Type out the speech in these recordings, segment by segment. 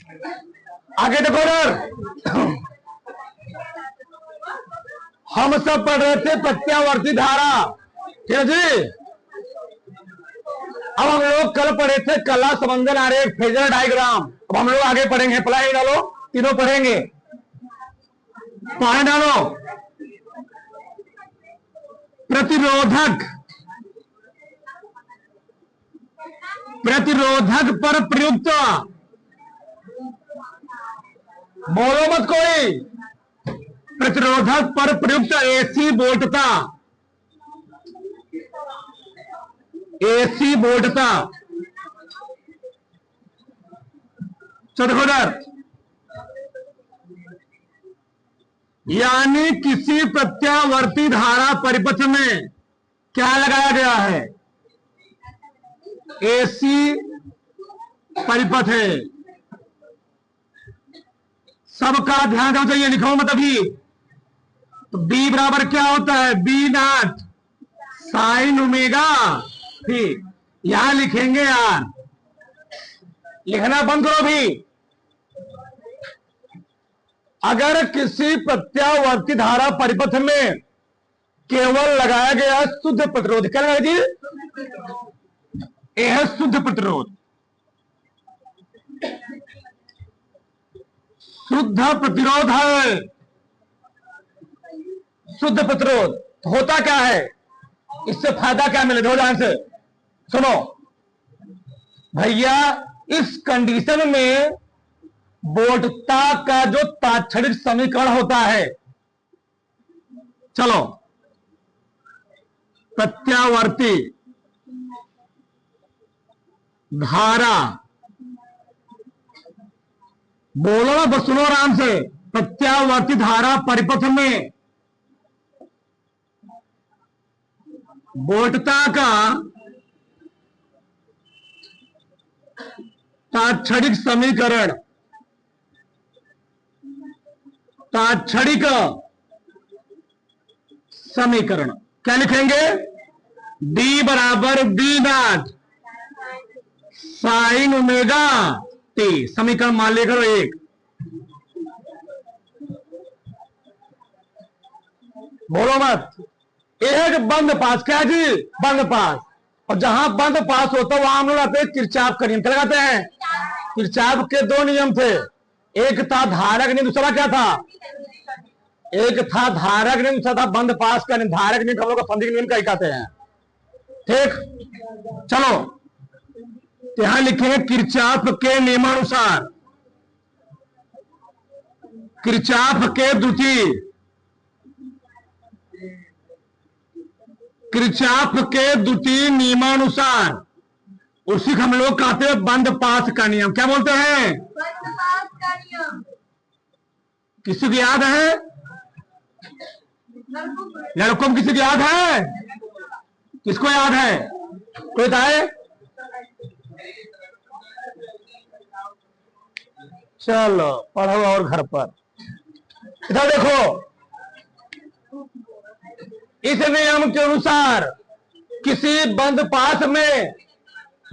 आगे देखो इधर, हम सब पढ़ रहे थे प्रत्यावर्ती धारा, ठीक है जी। अब हम लोग कल पढ़े थे कला समंजन आरेख, फेजर डायग्राम। अब हम लोग आगे पढ़ेंगे, पढ़ाई डालो, तीनों पढ़ेंगे, पढ़ाई डालो। प्रतिरोधक, प्रतिरोधक पर प्रयुक्त, बोलो मत कोई, प्रतिरोधक पर प्रयुक्त एसी वोल्टता, एसी वोल्टता। चौधर, यानी किसी प्रत्यावर्ती धारा परिपथ में क्या लगाया गया है, एसी परिपथ है। सबका ध्यान रखना चाहिए, लिखो मत अभी। तो बी बराबर क्या होता है, बी नॉट साइन ओमेगा, ठीक, यहां लिखेंगे यार, लिखना बंद करो भी। अगर किसी प्रत्यावर्ती धारा परिपथ में केवल लगाया गया शुद्ध प्रतिरोध, क्या लगाया जी, यह है शुद्ध प्रतिरोध, शुद्ध प्रतिरोध है, शुद्ध प्रतिरोध। तो होता क्या है, इससे फायदा क्या मिले, दो ध्यान से सुनो भैया। इस कंडीशन में वोल्टता का जो तात्क्षणिक समीकरण होता है, चलो प्रत्यावर्ती धारा, बोलो ना, बस सुनो आराम से। प्रत्यावर्ती धारा परिपथ में वोल्टता का तात्क्षणिक समीकरण, तात्क्षणिक समीकरण क्या लिखेंगे, डी बराबर B naught sine omega T. समीकरण मान लिया करो एक। बोलो मत, एक बंद पास, क्या जी, बंद पास। और जहां बंद पास होता है वहां हम लोग आते हैं किरचॉफ का नियम, क्या लगाते हैं, किरचॉफ के दो नियम थे, एक था धारक नियम, दूसरा क्या था, एक था धारक नियम, दूसरा था बंद पास का नियम। धारक नियम हम लोग का फंडिंग नियम का ही कहते हैं, ठीक। चलो तो यहां लिखेंगे किरचॉफ के नियमानुसार, किरचॉफ के द्वितीय, किरचॉफ के द्वितीय नियमानुसार, उसी को हम लोग कहते हैं बंद पास का नियम। क्या बोलते हैं, बंद पास का नियम। किसी को याद है, लड़कों को किसी को याद है, किसको याद है, कोई बताए। चलो पढ़ो और घर पर। इधर देखो, इस नियम के अनुसार किसी बंद पाथ में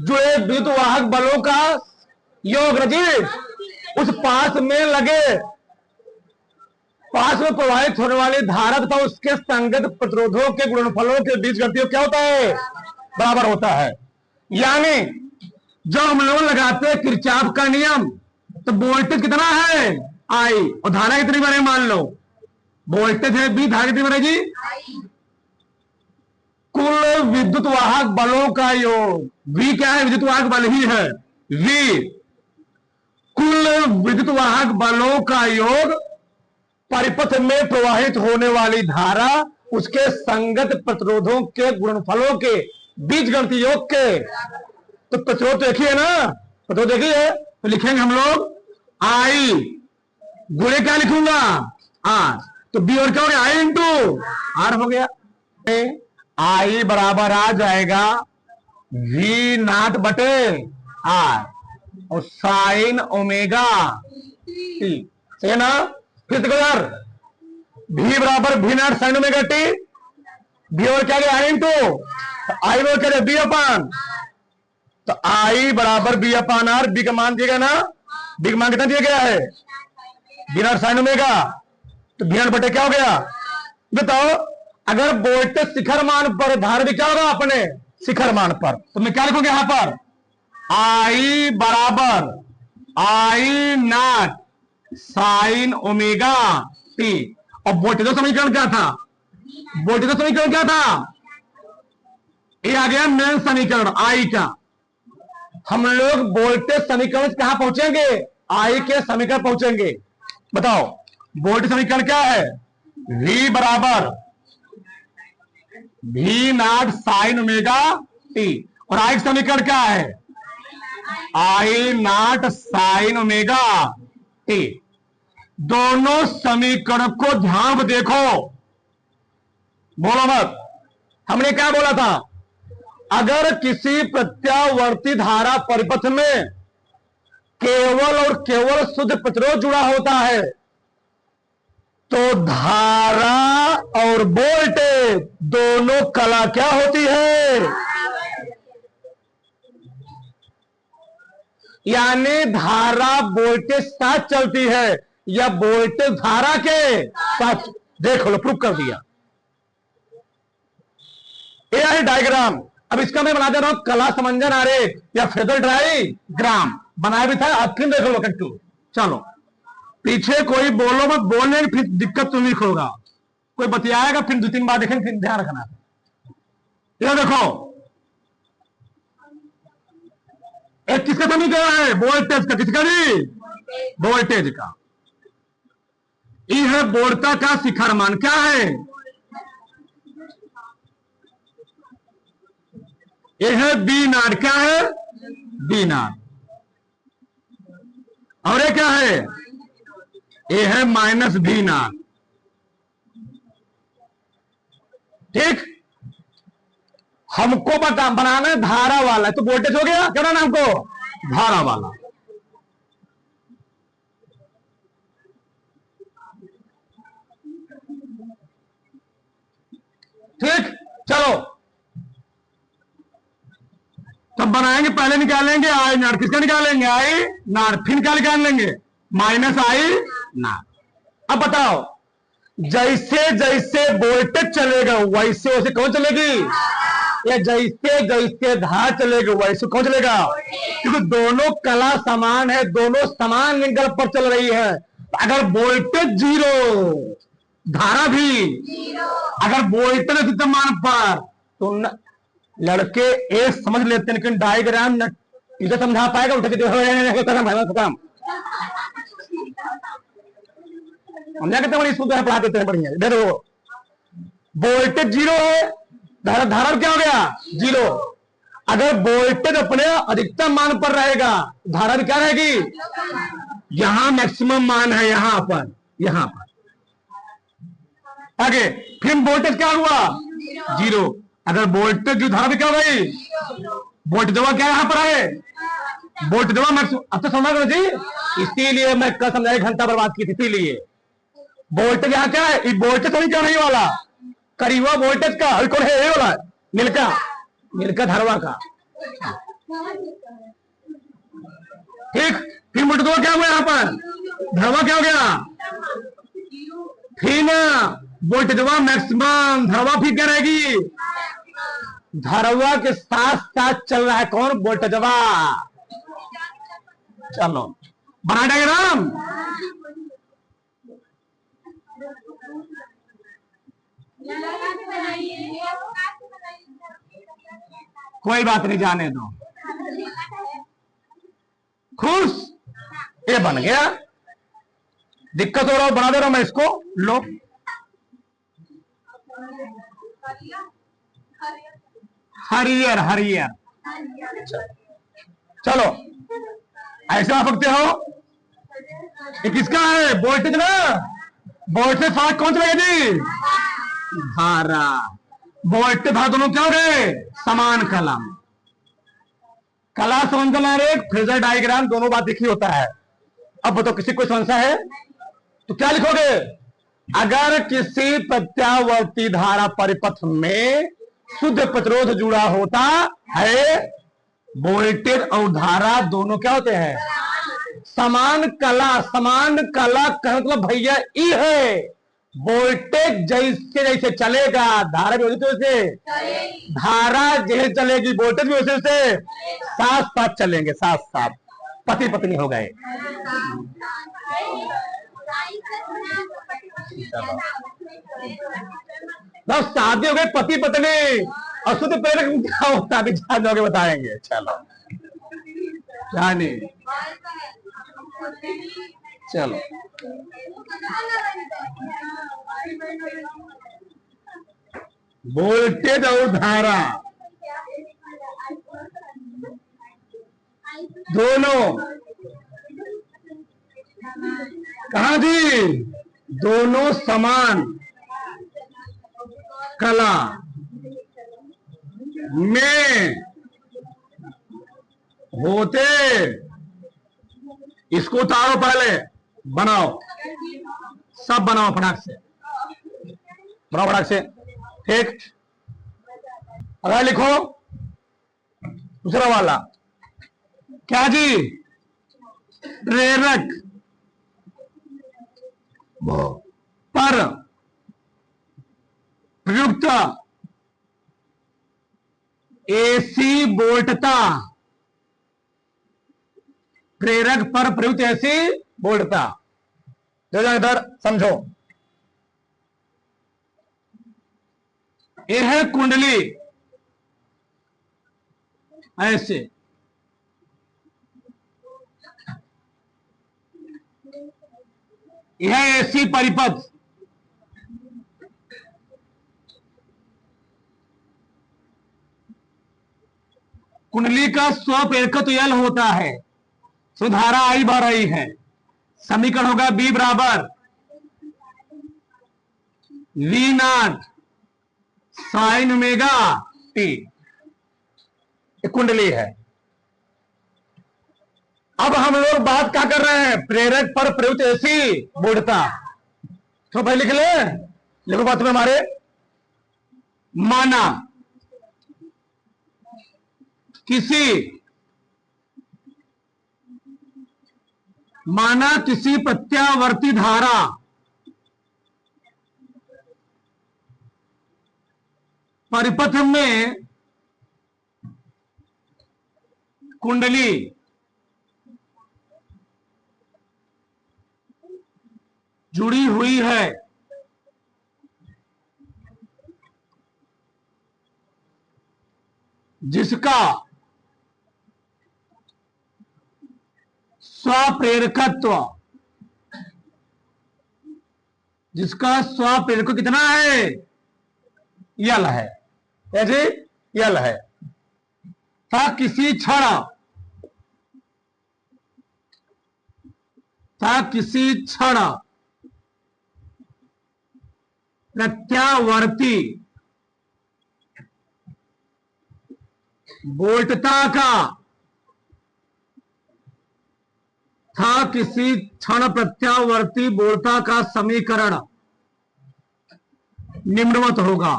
जुड़े विद्युत वाहक बलों का योग, रजित उस पाथ में लगे, पास में प्रवाहित होने वाली धारा तथा उसके संगत प्रतिरोधों के गुणनफलों के बीच गतियों क्या होता है, बराबर होता है। यानी जब हम लोग लगाते हैं किरचॉफ का नियम, तो वोल्टेज कितना है, आई, और धारा कितनी बने, मान लो वोल्टेज है बी, धारा कितनी बनेगी, कुल विद्युत वाहक बलों का योग, V क्या है, विद्युत वाहक बल ही है, V कुल विद्युत वाहक बलों का योग परिपथ में प्रवाहित होने वाली धारा उसके संगत प्रतिरोधों के गुणनफलों के बीज गणितीय योग के। तो प्रतिरोध तो एक ही है ना, प्रतिरोध एक ही है, तो लिखेंगे हम लोग आई गुणे क्या लिखूंगा, आर, तो बी और क्या हो गया, आई इंटू आर हो गया। आई बराबर आ जाएगा वी नॉट बटे आर और साइन ओमेगा टी, सही है ना। फिर देखो यार, भी बराबर भी नॉट साइन ओमेगा टी, भी और क्या गया आई इंटू आई और क्या बी अपान, तो आई बराबर बी अपान आर, बी का मान दिएगा ना बिग मान कितना दिया गया है, V0 साइन ओमेगा, तो V0 बटे क्या हो गया। बताओ अगर वोल्टेज शिखर मान पर, धारा भी क्या होगा अपने शिखर मान पर, तो मैं क्या लिखूंगा यहां पर, I बराबर I0 साइन ओमेगा टी। और वोल्टेज समीकरण क्या था, वोल्टेज समीकरण क्या था, ये आ गया मेन समीकरण आई का। हम लोग वोल्टेज समीकरण कहां पहुंचेंगे, आई के समीकरण पहुंचेंगे। बताओ वोल्टेज समीकरण क्या है, V बराबर V0 साइन ओमेगा टी, और आई का समीकरण क्या है, I0 साइन ओमेगा टी। दोनों समीकरण को ध्यान में देखो, बोलो मत। हमने क्या बोला था, अगर किसी प्रत्यावर्ती धारा परिपथ में केवल और केवल शुद्ध प्रतिरोध जुड़ा होता है तो धारा और वोल्टेज दोनों कला क्या होती है, यानी धारा वोल्टेज साथ चलती है या वोल्टेज धारा के साथ। देख लो प्रूफ कर दिया, ये है डायग्राम। अब इसका मैं बना दे रहा हूं कला समंजन आरेख या फेदर डायग्राम, बनाया भी था, अब फिर देख लो कट्टू। चलो पीछे कोई बोलो मत, बोलने की फिर दिक्कत तुम लिख होगा, कोई बतियाएगा फिर 2-3 बार देखेंगे, फिर ध्यान रखना। ये देखो एक किसका समीकरण है, वोल्टेज का, किसका जी, वोल्टेज का। ये है वोल्टा का शिखर मान, क्या है, ये है V0, क्या है V0, और ये क्या है, ये है माइनस V0। ठीक, हमको बनाना है धारा वाला, तो वोल्टेज हो गया, क्या बनाना हमको, धारा वाला। ठीक, चलो तब बनाएंगे, पहले निकालेंगे I0, किसका निकालेंगे, I0, फिर क्या निकाल लेंगे, माइनस I0। अब बताओ जैसे जैसे वोल्टेज चलेगा वैसे वैसे कौन चलेगी, या जैसे जैसे धार चलेगा वैसे कौन चलेगा, क्योंकि दोनों कला समान है, दोनों समान एंगल पर चल रही है। अगर वोल्टेज 0 धारा भी, अगर वोल्टेज मान पर, तो लड़के एक समझ लेते हैं लेकिन डायग्राम न इसे समझा पाएगा, उठ के खत्म। समझा कितने बड़ी स्कूल पढ़ा देते हैं बढ़िया। देखो वोल्टेज 0 है, धारा क्या हो गया 0। अगर वोल्टेज अपने अधिकतम मान पर रहेगा, धारा भी क्या रहेगी, यहां मैक्सिमम मान है, यहां पर आगे फिर वोल्टेज क्या हुआ 0। अगर वोल्टेज जो धारा भी क्या हो गई, वोल्टेज दवा क्या यहां पर है, वोल्टेज दवा मैक्सिमम। अब तो समझ जी, इसीलिए मैं कल समझा 1 घंटा बर्बाद की थी। इसीलिए वोल्टेज यहाँ क्या है, वोल्टेज तो क्या नहीं वाला, करीबा वोल्टेज का कौन है, ये वाला मिलका धरवा का। ठीक, फिर वोल्टेज क्या हुआ यहाँ पर, धरवा क्या हो गया, फिर वोल्टेज मैक्सिमम, धरवा फिर क्या रहेगी, धरवा के साथ साथ चल रहा है कौन, वोल्टेजवा। चलो बना डायग्राम, कोई बात नहीं, जाने दो, खुश। ये बन गया, दिक्कत हो रहा हो बना दे रहा हूं मैं इसको, लो हरियर। चलो ऐसे आ सकते हो, ये किसका है, वोल्टेज ना, वोल्टेज साथ कौन चलेगा जी, धारा। वोल्टेज धारा दोनों क्या हो गए, समान कला समझना एक फेजर डायग्राम, दोनों बात लिखी होता है। अब बताओ किसी कोई समस्या है तो क्या लिखोगे, अगर किसी प्रत्यावर्ती धारा परिपथ में शुद्ध प्रतिरोध जुड़ा होता है, वोल्टेज और धारा दोनों क्या होते हैं, समान कला का मतलब भैया ई है, वोल्टेज जैसे जैसे चलेगा धारा भी वैसे वैसे, धारा जैसे चलेगी वोल्टेज भी वैसे वैसे, साथ साथ चलेंगे, साथ साथ पति पत्नी हो गए। बस शादी हो गई पति पत्नी, और शुद्ध प्रेरक क्या होता है जान लोगे बताएंगे। चलो जानी, चलो वोल्टेज और धारा दोनों कहा जी, दोनों समान कला में होते, इसको उतारो पहले, बनाओ, सब बनाओ फटाक से, बनाओ फटाक से, ठीक। अगर लिखो दूसरा वाला, क्या जी, प्रेरक पर प्रयुक्त एसी वोल्टता, प्रेरक पर प्रयुक्त एसी वोल्टता, इधर समझो, यह है कुंडली, ऐसे यह एसी परिपथ, कुंडली का स्वप्रेरकत्व एल होता है, सुधारा आई बह रही है, समीकरण होगा बी बराबर V naught sine omega T, कुंडली है। अब हम लोग बात क्या कर रहे हैं, प्रेरक पर प्रयुक्त एसी वोल्टता, तो भाई लिख ले, लिखो बात में हमारे, माना किसी प्रत्यावर्ती धारा परिपथ में कुंडली जुड़ी हुई है, जिसका स्वप्रेरकत्व कितना है, यल है, ऐसे यल है, था किसी क्षण प्रत्यावर्ती वोल्टता का, था किसी क्षण प्रत्यावर्ती वोल्टता का समीकरण निम्नवत होगा,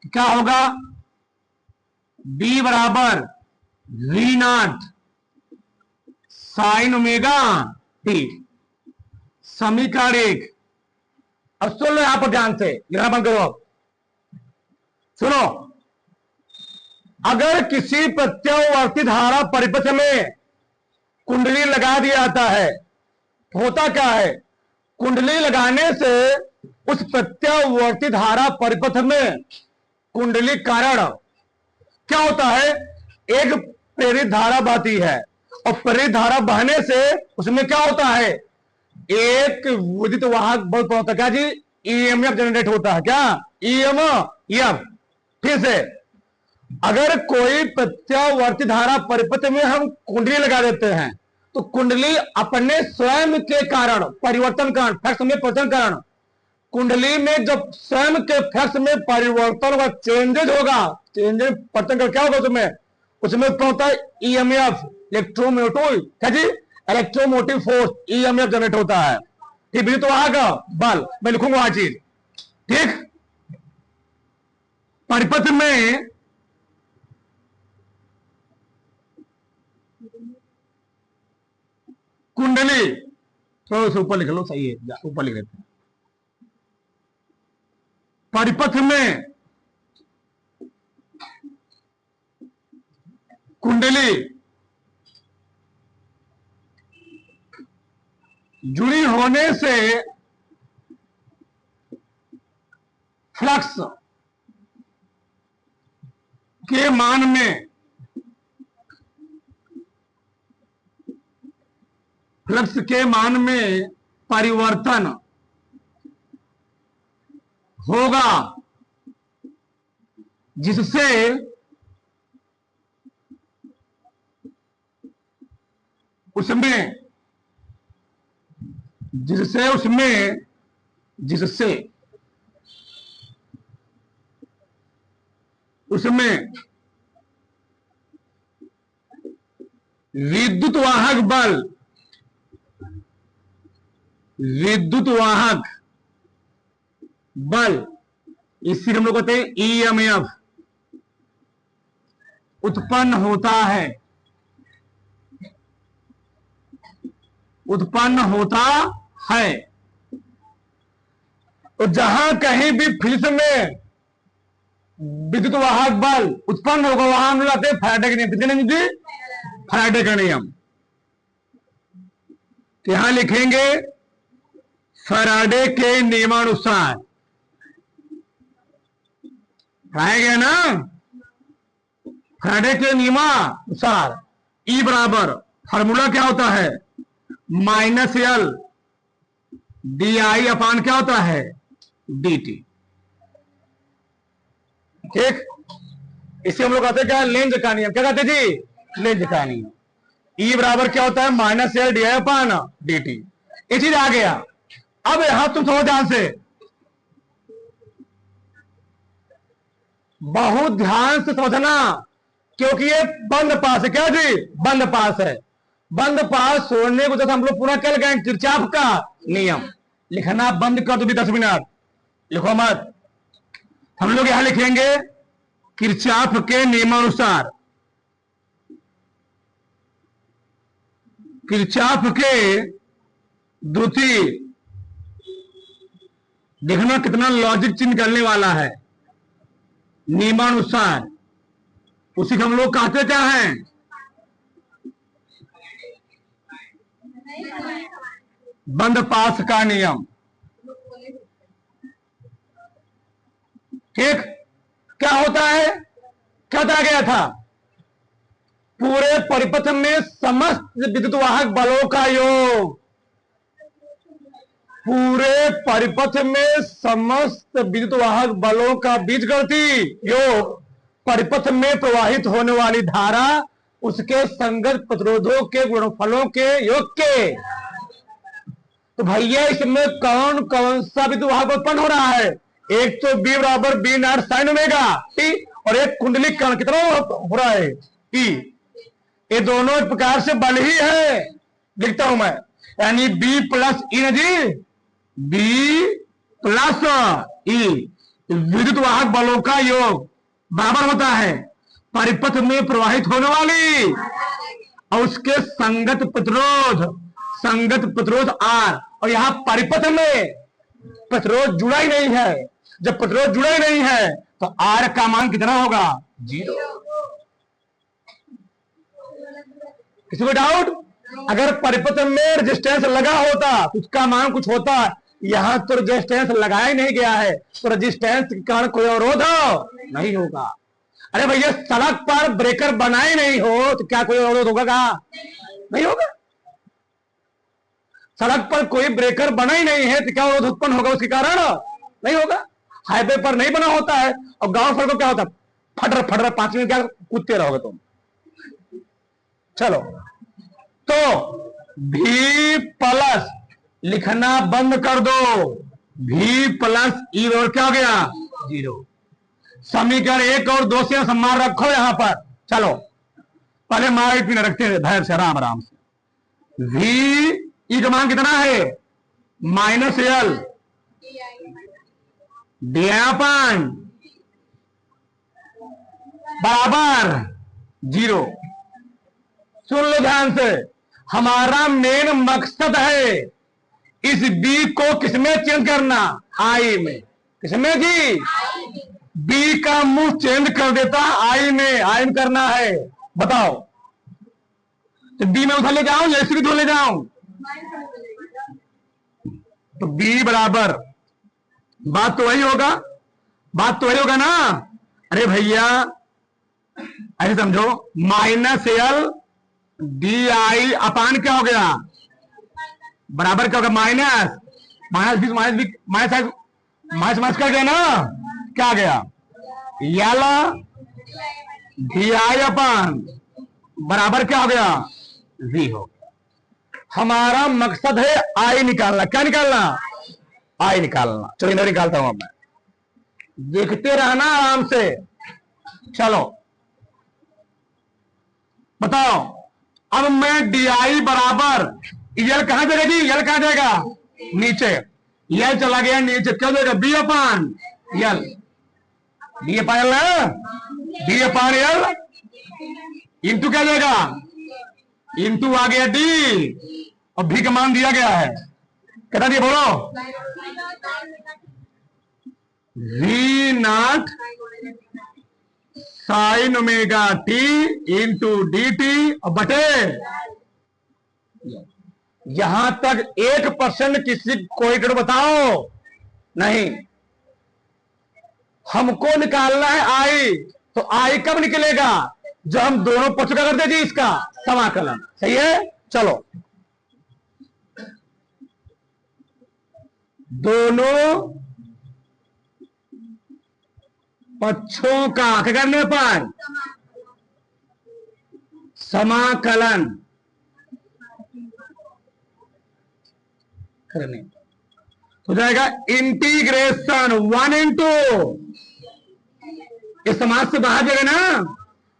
क्या होगा, बी बराबर V naught sine omega T, समीकरण 1। अब सुन लो यहां पर ध्यान से, लिखना बंद करो, अब सुनो, अगर किसी प्रत्यावर्ती धारा परिपथ में कुंडली लगा दिया जाता है, होता क्या है, कुंडली लगाने से उस प्रत्यावर्ती धारा परिपथ में कुंडली कारण क्या होता है, एक प्रेरित धारा बहती है, और प्रेरित धारा बहने से उसमें क्या होता है, एक विद्युत वाहक बल होता है, क्या जी, ईएमएफ जनरेट होता है, क्या ईएमएफ। फिर से, अगर कोई प्रत्यावर्ती धारा परिपथ में हम कुंडली लगा देते हैं, तो कुंडली अपने स्वयं के कारण परिवर्तन कारण, फ्लक्स में परिवर्तन कारण, कुंडली में जब स्वयं के फ्लक्स में परिवर्तन होगा, चेंजेज होगा, चेंजेज परिवर्तन कर क्या होगा, उसमें क्या होता है, ईएमएफ, इलेक्ट्रोमोटिव, क्या जी, इलेक्ट्रोमोटिव फोर्स, ईएमएफ जनरेट होता है, ठीक, तो वहां का बल मैं लिखूंगा वहां चीज, ठीक। परिपथ में कुंडली, थोड़ा सा ऊपर लिख लो, सही है, ऊपर लिख लेते हैं। परिपथ में कुंडली जुड़ी होने से फ्लक्स के मान में परिवर्तन होगा, जिससे उसमें विद्युत वाहक बल, इसी हम लोग कहते हैं ईएमएफ, उत्पन्न होता है। तो जहां कहीं भी फिजिक्स में विद्युत वाहक बल उत्पन्न होगा, वहां हम लाते हैं फैराडे का नियम। कितने नियम जी? फैराडे का नियम। तो यहां लिखेंगे फैराडे के नियमानुसार, आया गया ना? फैराडे के नियमानुसार E बराबर, फार्मूला क्या होता है? -L DI अपान क्या होता है? DT। ठीक, इसे हम लोग कहते हैं क्या? लेंज का नियम। क्या कहते जी? लेंज का नियम। E बराबर क्या होता है? -L DI अपान DT। ये चीज आ गया। अब यहां तुम थोड़ा ध्यान से, बहुत ध्यान से समझना, क्योंकि ये बंद पास है। क्या जी? बंद पास है। बंद पास छोड़ने को जब हम लोग पूरा कर गए किरचॉफ का नियम, लिखना बंद कर दो भी 10 मिनट, लिखो मत। हम लोग यहां लिखेंगे किरचॉफ के नियमानुसार, किरचॉफ के द्वितीय, देखना कितना लॉजिक चिन्ह करने वाला है। नियमानुसार, उसी को हम लोग कहते क्या हैं? बंद पास का नियम। ठीक, क्या होता है? क्या बताया गया था? पूरे परिपथ में समस्त विद्युत वाहक बलों का योग, पूरे परिपथ में समस्त विद्युत वाहक बलों का बीजगणितीय योग, परिपथ में प्रवाहित होने वाली धारा, उसके संगत प्रतिरोधों के गुणनफलों के योग के। तो भैया इसमें कौन कौन सा विद्युत वाहक उत्पन्न हो रहा है? एक तो B बराबर B0 sin ओमेगा T, और एक कुंडली कण कितना हो रहा है? E। ये दोनों एक प्रकार से बल ही है, लिखता हूं मैं, यानी B प्लस E ना जी, B प्लस E, विद्युत वाहक बलों का योग बराबर होता है परिपथ में प्रवाहित होने वाली और उसके संगत प्रतिरोध R। और यहां परिपथ में प्रतिरोध जुड़ा ही नहीं है। जब प्रतिरोध जुड़ा ही नहीं है तो R का मान कितना होगा? 0। किसी को डाउट? अगर परिपथ में रेजिस्टेंस लगा होता तो उसका मान कुछ होता। यहां तो रेजिस्टेंस लगाया ही नहीं गया है, तो रेजिस्टेंस के कारण कोई अवरोध नहीं होगा। अरे भैया, सड़क पर ब्रेकर बनाए नहीं हो तो क्या कोई अवरोध होगा? का नहीं होगा। सड़क पर कोई ब्रेकर बना ही नहीं है तो क्या अवरोध उत्पन्न होगा? उसके कारण नहीं होगा। हाईवे पर नहीं बना होता है, और गांव सड़कों क्या होता है? फटर 5 मिनट क्या कूदते रहोगे तुम। चलो, तो V प्लस लिखना बंद कर दो, V प्लस E और क्या हो गया? 0। समीकरण 1 और 2 से सम्मान रखो यहां पर। चलो पहले मार्ग भी रखते हैं धैर्य से, आराम से। V E का मान कितना है? -L DI/, बराबर 0। सुन लो ध्यान से, हमारा मेन मकसद है इस बी को किसमें चेंज करना, आई में। किसमें जी, बी का मुंह चेंज कर देता आई में, आई में करना है। बताओ, तो बी में उधर ले जाऊं या इसी ले जाऊं? तो बी बराबर, बात तो वही होगा, बात तो वही होगा ना। अरे भैया ऐसे समझो, माइनस एल डी आई अपान क्या हो गया, बराबर क्या होगा, माइनस माइनस बीस माइनस बीस माइनस माइनस माइनस कर गया ना, क्या गया, एल डी आई अपान बराबर क्या हो गया, वी हो। हमारा मकसद है आई निकालना। क्या निकालना, आई निकालना। चलो इधर निकालता हूं मैं, देखते रहना आराम से। चलो बताओ, अब मैं डी आई बराबर यल कहां जाएगा जी, यल कहां जाएगा, नीचे। यल चला गया नीचे, क्या जाएगा, बी अपान यल, डी अपान यल, डी अपान यल इंटू क्या जाएगा, इंटू आ गया डी, और भी का मान दिया गया है, कितना दिया बोलो, V naught sine omega T into D T और बटे। यहां तक 1% किसी कोई कर बताओ नहीं। हमको निकालना है आई, तो आई कब निकलेगा, जब हम दोनों पक्ष का कर दे जी इसका समाकलन। सही है, चलो दोनों पक्षों का क्या करने पर समाकलन करने हो जाएगा, इंटीग्रेशन 1 इंटू, इस समाज से बाहर जाएगा ना,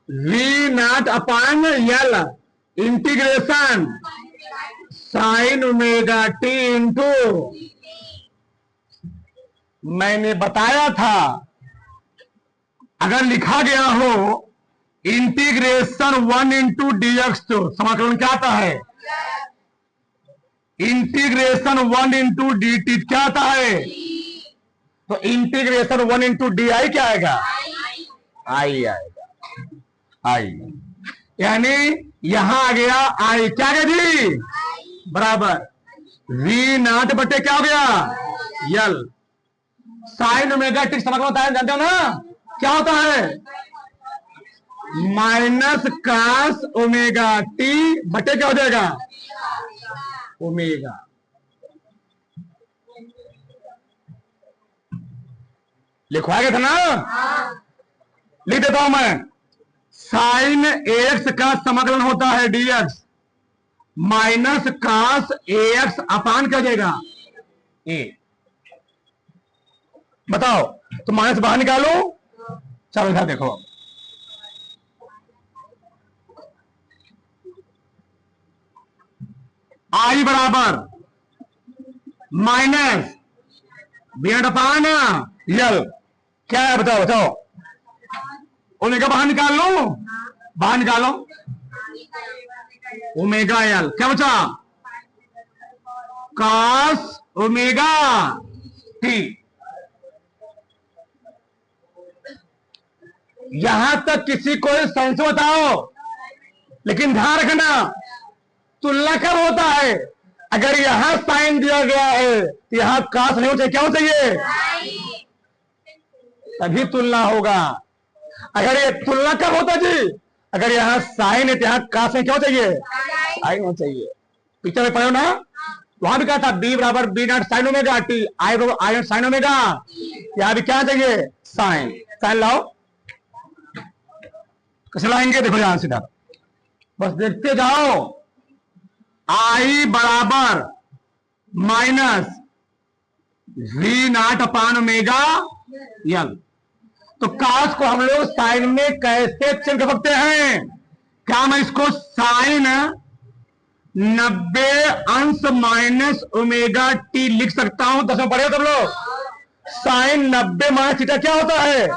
V naught upon L integration sine omega T into, मैंने बताया था अगर लिखा गया हो इंटीग्रेशन 1 इंटू डी एक्स, तो समाकलन क्या आता है, इंटीग्रेशन 1 इंटू डी टी क्या आता है, तो इंटीग्रेशन 1 इंटू डी आई क्या आएगा, आई आएगा, आई। यानी यहां आ गया आई, क्या गया जी, बराबर वी नॉट बटे क्या हो गया, यल साइन ओमेगा टी समाकलन होता है, जानते हो ना क्या होता है, माइनस कास ओमेगा टी बटे क्या हो जाएगा, ओमेगा। लिखवाया गया था ना, लिख देता हूं मैं, साइन एक्स का समाकलन होता है डीएक्स माइनस कास एक्स अपान क्या जाएगा, ए। बताओ, तो माइनस बाहर निकालो। चलो इधर देखो, आई बराबर माइनस बी अपान यल, क्या है बताओ, बताओ, ओमेगा बाहर निकाल लो, बाहर निकालो, ओमेगा यल क्या बचा, कॉस ओमेगा टी। यहां तक किसी को संशय बताओ, लेकिन ध्यान रखना तुलना कब होता है, अगर यहां साइन दिया गया है तो यहां कास नहीं हो चाहिए, क्या हो चाहिए, तभी तुलना होगा। अगर ये तुलना कब होता जी, अगर यहां साइन है तो यहां कास में क्या हो चाहिए, साइन हो चाहिए। पिक्चर में पढ़ो ना, वहां भी कहा था बी बराबर B naught sine omega t, I बराबर आई नॉट साइन ओमेगा, यहां भी क्या चाहिए, साइन। साइन लाओ, कैसे लाएंगे, देखो यहां सीधा, बस देखते जाओ, आई बराबर minus V naught upon omega L. तो कास को हम लोग साइन में कैसे चेंज कर सकते हैं, क्या मैं इसको साइन 90 अंश माइनस ओमेगा टी लिख सकता हूं, 10 में पढ़े तुम लोग, साइन 90 माइनस थीटा क्या होता है,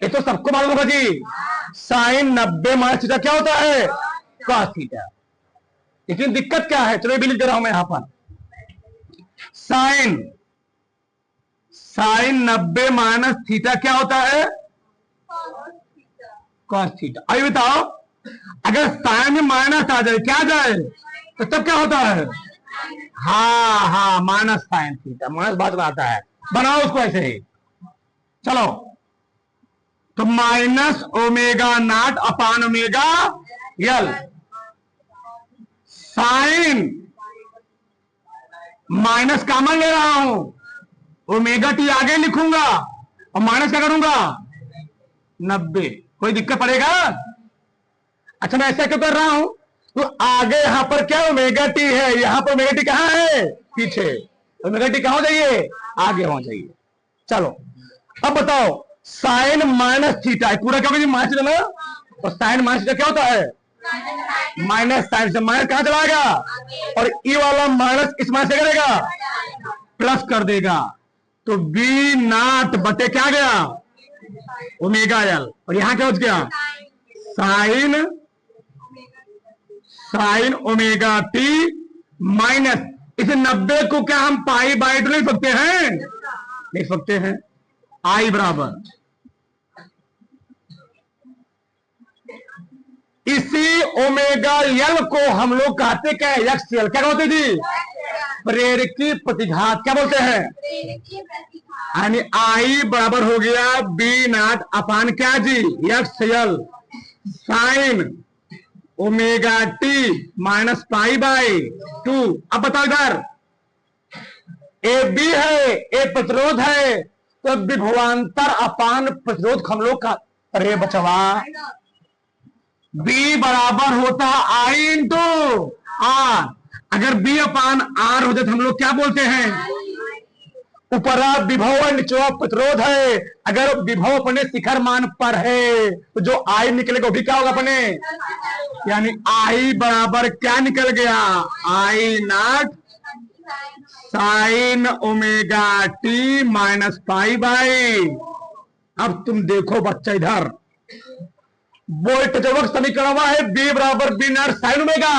ये तो सबको मालूम होगा जी। साइन 90 माइनस थीटा क्या होता है? Cos theta. लेकिन दिक्कत क्या है, चलो ये भी लिख दे रहा हूं मैं यहां पर। साइन 90 माइनस थीटा क्या होता है? Cos theta. आइए बताओ, अगर साइन में माइनस आ जाए, क्या आ जाए तो तब क्या होता है? हाँ, माइनस साइन थीटा, माइनस बाद में आता है। बनाओ उसको ऐसे ही। चलो, तो minus omega naught upon omega L. Sine minus common ले रहा हूं, ओमेगा टी आगे लिखूंगा और माइनस क्या करूंगा? 90। कोई दिक्कत पड़ेगा? अच्छा, मैं ऐसा क्यों कर रहा हूं? तो आगे यहां पर क्या ओमेगा टी है, यहां पर ओमेगा टी कहां है? पीछे। ओमेगा टी कहां हो जाइए? आगे हो जाइए। चलो, अब बताओ, साइन माइनस थीटा पूरा क्या माइनस थीटा ना, और साइन माइनस थीटा क्या होता है? माइनस। साइन से माइनस कहां चला जाएगा? और ई वाला माइनस इस माइनस से करेगा, प्लस कर देगा। तो बी नॉट बटे क्या गया? Omega L. और यहां क्या हो गया? साइन ओमेगा टी माइनस, इस 90 को क्या हम पाई बाई 2 लिख सकते हैं? लिख सकते हैं। आई बराबर इसी ओमेगा यल को हम लोग कहते क्या है? एक्स यल। क्या कहते जी? प्रेरकी प्रतिघात। क्या बोलते हैं? यानी आई बराबर हो गया बी नॉट अपान क्या जी? X L sine omega t minus pi by 2। अब बताओ, इधर ए बी है, ए प्रतिरोध है, तो विभवांतर अपान प्रतिरोध हम लोग का अरे बचवा बी बराबर होता आई इंटू आर। अगर बी अपान आर हो जाए तो हम लोग क्या बोलते हैं? ऊपरा विभव निचवा प्रतिरोध है। अगर विभव अपने शिखर मान पर है तो जो आई निकलेगा वो भी क्या होगा अपने? यानी आई बराबर क्या निकल गया? I naught sine omega t minus pi by. अब तुम देखो बच्चा, इधर वोल्टेज समीकरण हुआ है बी बराबर बी नॉट साइन ओमेगा।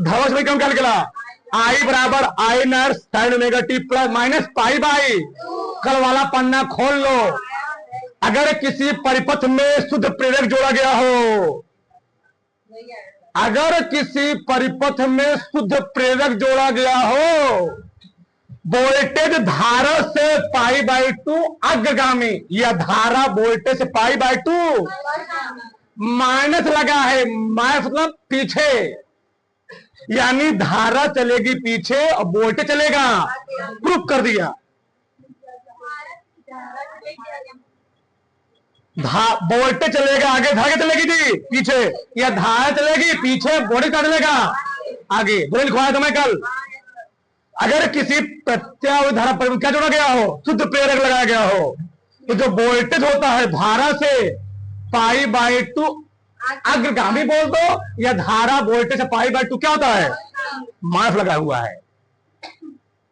धवक समीकरण क्या निकला? आई बराबर I naught sine omega t plus minus pi by. कल वाला पन्ना खोल लो। अगर किसी परिपथ में शुद्ध प्रेरक जोड़ा गया हो, अगर किसी परिपथ में शुद्ध प्रेरक जोड़ा गया हो, वोल्टेज धारा से पाई बाई 2 अग्रगामी, या धारा वोल्टेज से पाई बाई 2 माइनस लगा है, माइनस मतलब पीछे, यानी धारा चलेगी पीछे और वोल्टेज चलेगा। प्रूफ कर दिया। वोल्टेज चलेगा आगे, धारा चलेगी जी पीछे, या धारा चलेगी पीछे, वोल्टेज का चलेगा आगे। बोले लिखवाया था मैं कल। अगर किसी प्रत्यावर्ती धारा पर क्या जोड़ा गया हो? शुद्ध प्रेरक लगाया गया हो, तो जो वोल्टेज होता है धारा से पाई बाई 2 अग्रगामी बोल दो, या धारा वोल्टेज से पाई बाई 2 क्या होता है? माइनस लगा हुआ है।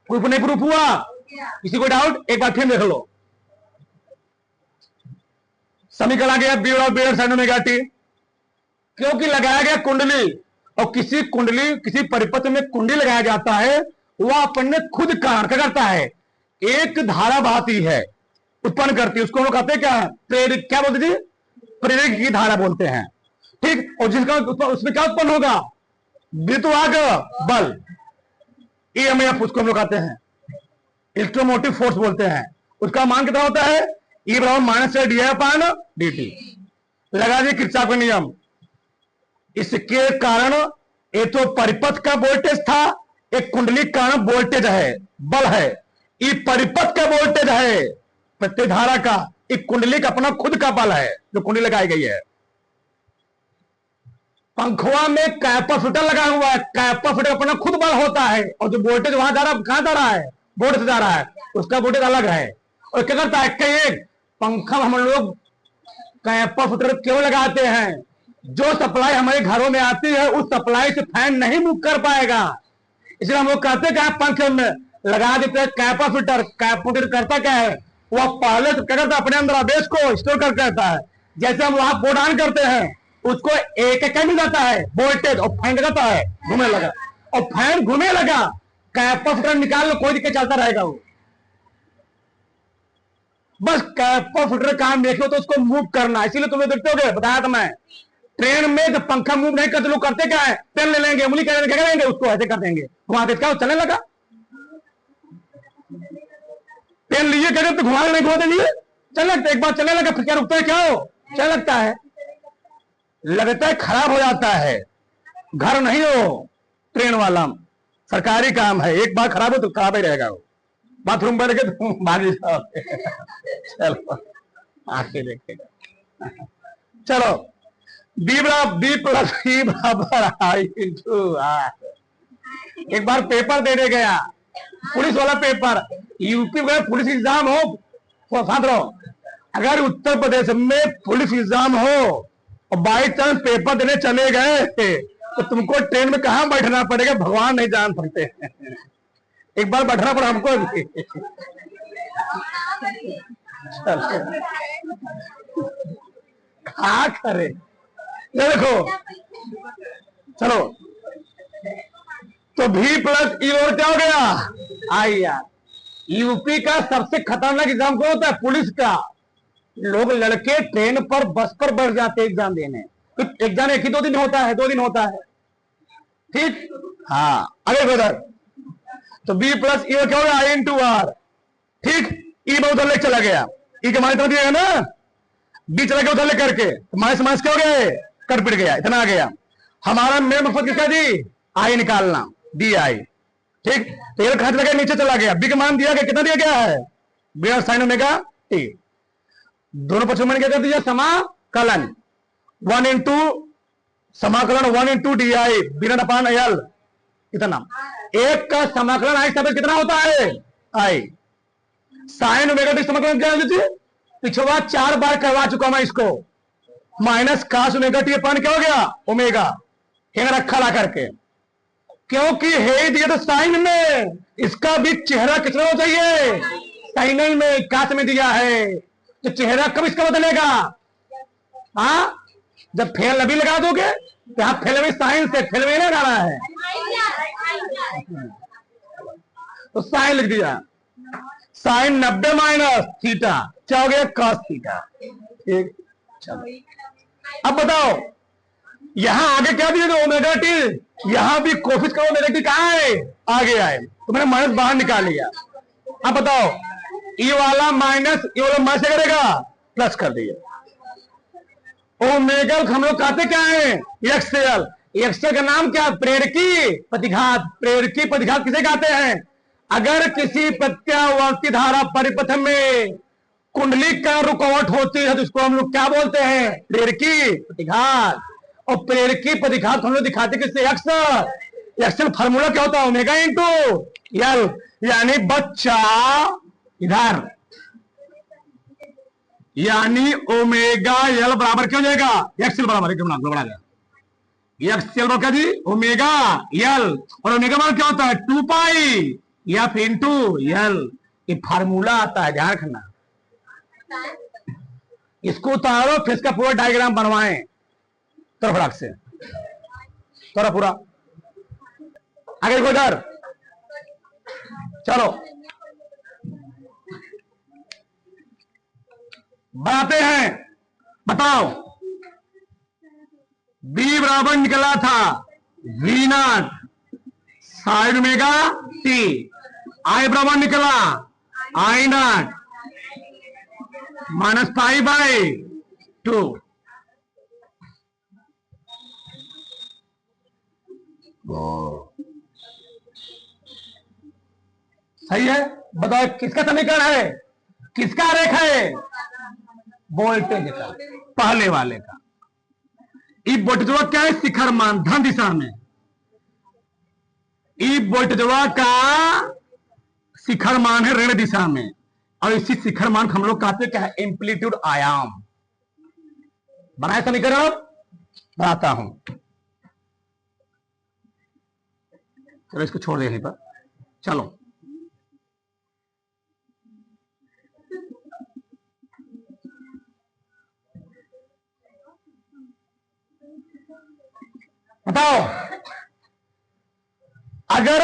प्रूफ नहीं प्रूफ हुआ? किसी को डाउट? एक बार फिर देख लो। समीकरण आ गया बी और बी साइन ओमेगा टी, क्योंकि लगाया गया कुंडली, और किसी कुंडली किसी परिपथ में कुंडली लगाया जाता है, वह अपने खुद कारण क्या करता है? एक धारा बहाती है, उत्पन्न करती है, उसको हम लोग कहते हैं क्या? प्रेरक। क्या बोलते जी? प्रेरक की धारा बोलते हैं। ठीक, और जिसका उसमें क्या उत्पन्न होगा? विद्युत बल, ईएमएफ, उसको हम लोग कहते हैं इलेक्ट्रोमोटिव फोर्स बोलते हैं। उसका मान कितना होता है? ई बराबर माइनस डी अपान डी टी। लगा दिए किरचॉफ का नियम। इसके कारण ये तो परिपथ का वोल्टेज था, एक कुंडली कारण वोल्टेज है, बल है। ये परिपथ का वोल्टेज है, प्रत्येक धारा का। एक कुंडली का अपना खुद का बल है जो कुंडली लगाई गई है। पंखुआ में कैपेसिटर लगा हुआ है, कैपेसिटर अपना खुद बल होता है, और जो वोल्टेज वहां जा रहा है कहां जा रहा है? बोर्ड से जा रहा है, उसका वोल्टेज अलग है। और क्या करता है? एक पंखा हम लोग कैपेसिटर क्यों लगाते हैं? जो सप्लाई हमारे घरों में आती है उस सप्लाई से फैन नहीं मूव कर पाएगा, इसलिए हम लोग कहते हैं पंखे में लगा देते हैं कैपेसिटर। कैपेसिटर करता क्या है? वह पहले तो क्या करता है, अपने अंदर आवेश को स्टोर करके रहता है। जैसे हम वहां बोर्ड ऑन करते हैं, उसको एक एक मिल जाता है वोल्टेज, और फैन लगाता है, घूमने लगा, और फैन घूमने लगा, कैपेसिटर निकाल लो, कोई दिक्कत चलता रहेगा वो। बस कैपेसिटर काम देखो तो उसको मूव करना, इसीलिए तुम्हें देखते होगे, बताया था मैं, ट्रेन में जब पंखा मूव नहीं करते लोग करते क्या है, पेन ले लेंगे, उंगली करेंगे, उसको ऐसे कर देंगे, वहां पे क्या चलने लगा। पेन लिए क्या करते, घुमा नहीं घुमाते लिए चल लगता है, एक बार चलने लगा, फिर क्या रुकता है, क्या हो चल लगता है, लगता है खराब हो जाता है। घर नहीं हो ट्रेन वाला, सरकारी काम है, एक बार खराब हो तो खराब ही रहेगा वो। बाथरूम पर के तुम भागी जाओ। चलो आके देखेगा। चलो बी प्लस ई बराबर आई इंटू आर। एक बार पेपर देने गया, पुलिस वाला पेपर, यूपी में पुलिस एग्जाम हो, साथ रहो, अगर उत्तर प्रदेश में पुलिस एग्जाम हो और बाई चांस पेपर देने चले गए तो तुमको ट्रेन में कहां बैठना पड़ेगा, भगवान नहीं जान सकते। एक बार बैठना पड़ा हमको भी। क्या करे, देखो चलो, तो भी प्लस ई और क्या हो गया आई यार। यूपी का सबसे खतरनाक एग्जाम कौन होता है, पुलिस का। लोग लड़के ट्रेन पर बस पर बैठ जाते हैं एग्जाम देने, तो एग्जाम एक ही 2 दिन होता है, 2 दिन होता है, ठीक। हाँ अरे ब्रदर, तो बी प्लस ई क्या हो गया आई इंटू आर, ठीक। ई बहुत उधर ले चला गया, ई के माइनस दिएगा ना, बी चला गया उधर ले करके, तो माइनस माइनस क्या हो गया, कट पिट गया, इतना आ गया। हमारा मेन मकसद किसका जी, आई निकालना, डी आई, ठीक। तो ये खर्च लगा नीचे चला गया, बी का मान दिया गया, कितना दिया गया है, बी और साइन ओमेगा टी, दोनों पक्षों में क्या कर दिया, समाकलन 1 इंटू समाकलन 1 इंटू डी आई बिना अपान एल, इतना। एक का समाकलन आई सब कितना होता है, आई। साइन ओमेगा टी समाकलन क्या है, पिछवा 4 बार करवा चुका मैं इसको, minus cos omega T upon क्या हो गया, ओमेगा, रखा ला करके, क्योंकि है दिया तो साइन में, इसका भी चेहरा कितना हो चाहिए, साइन में, कास में दिया है, तो चेहरा कब इसका बदलेगा, हाँ जब फेल अभी लगा दोगे, यहां फेल में साइन से फेल में लगाना है, तो साइन लिख दिया, साइन 90 माइनस थीटा क्या हो गया, कॉस थीटा, ठीक। चलो अब बताओ, यहां आगे क्या दिया, ओमेगा टी, यहां भी कोफिस का ओमेगा टी कहां है, आगे आए, तो मैंने माइनस बाहर निकाल लिया। अब बताओ, ई वाला माइनस, ई वाला माइनस करेगा, प्लस कर दिया। ओमेगा हम लोग कहते क्या है, एक्सएल, एक्सएल का नाम क्या, प्रेरकी प्रतिघात, प्रेरकी प्रतिघात किसे कहते हैं, अगर किसी प्रत्यावर्ती धारा परिपथ में कुंडली का रुकावट होती है तो उसको हम लोग क्या बोलते हैं, प्रेरकी प्रतिघात। और प्रेरकी प्रतिघात हम लोग दिखाते किससे, एक्सल, एक्सल फार्मूला क्या होता है, ओमेगा इंटू एल, यानी बच्चा इधर, यानी ओमेगा एल बराबर क्या हो जाएगा, एक्सल बराबर एक्सल क्या जी, ओमेगा एल, और ओमेगा मान क्या होता है 2 पाई एफ इंटू एल, ये फार्मूला आता है, ध्यान रखना। इसको उतारो, फिर इसका पूरा डायग्राम बनवाएं तरफड़ाक से, थोड़ा पूरा आगे को इधर, चलो बनाते हैं, बताओ। बी बराबर निकला था V naught sine omega t, I बराबर निकला I naught minus pi by 2, सही है। बताओ किसका समीकरण है, किसका रेखा है, वोल्टेज का, पहले वाले का। ई वोल्टेजवा क्या है, शिखर मान धन दिशा में, ई वोल्टेजवा का शिखर मान है ऋण दिशा में, और इसी शिखर मान हम लोग कहते क्या है, एम्पलीट्यूड आयाम। बनाए समीकरण, बनाता हूं, चलो इसको छोड़ दे यहीं पर, चलो बताओ, अगर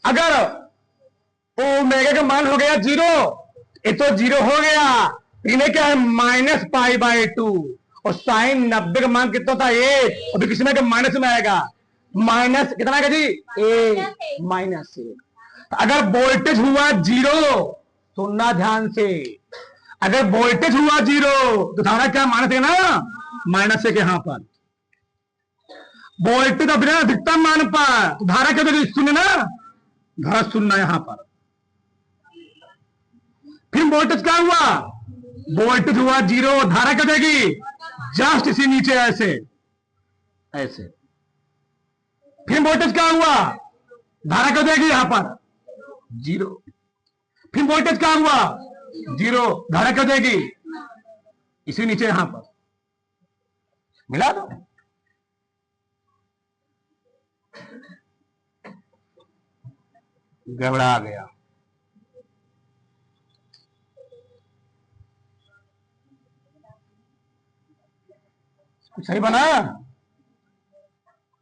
अगर ओमेगा का मान हो गया 0, ये तो 0 हो गया, इन्हें क्या है -π/2, और साइन 90 का मान कितना था 1, अभी किसी में माइनस में आएगा, माइनस कितना आएगा जी, -1। अगर वोल्टेज हुआ 0, सुनना ध्यान से, अगर वोल्टेज हुआ 0 तो धारा क्या माइनस है ना, माइनस है यहां पर वोल्टेज अपने अधिकतम मान पर, तो धारा क्या देगी, शून्य ना, धारा शून्य यहां पर। फिर वोल्टेज क्या हुआ, वोल्टेज हुआ 0, धारा क्या देगी, जस्ट इसी नीचे ऐसे ऐसे। फिर वोल्टेज क्या हुआ, धारा क्या देगी यहां पर 0। फिर वोल्टेज क्या हुआ 0, धारा क्या देगी इसी नीचे यहां पर, मिला दो। गड़बड़ा गया, कुछ सही बना,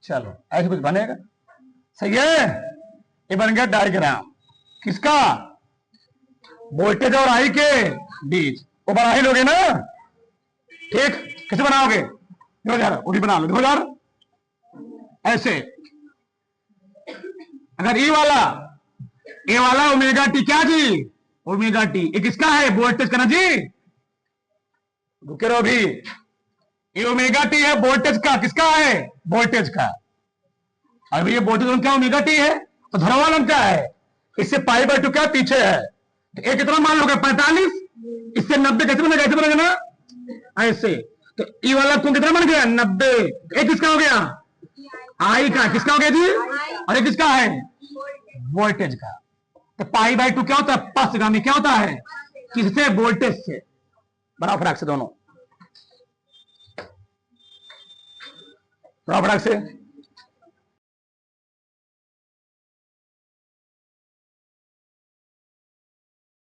चलो ऐसे कुछ बनेगा, सही है। ये बन गया डायग्राम किसका, वोल्टेज और आई के बीच, वो बना ही लोगे ना, ठीक, कैसे बनाओगे, देखो यार वो भी बना लो, देखो यार ऐसे। अगर ए वाला ओमेगा टी क्या जी, ओमेगा टी, ये किसका है, वोल्टेज का ना जी, रुके रहो भी, ये ओमेगा टी है वोल्टेज का, किसका है, वोल्टेज का। अभी ये वोल्टेज क्या ओमेगा टी है, तो धरावालन क्या है, इससे π/2 क्या पीछे है, तो एक कितना मान लोगे 45, इससे 90 कैसे बनेगा, ऐसे बनेगा ना ऐसे, तो ई वाला तुम कितना बन गया 90, एक किसका हो गया, आई का, किसका हो गया जी, और किसका है, वोल्टेज का। तो π/2 क्या होता है, पक्षगामी क्या होता है, किससे, वोल्टेज से, बड़ा फर्क से दोनों, बड़ा फर्क से।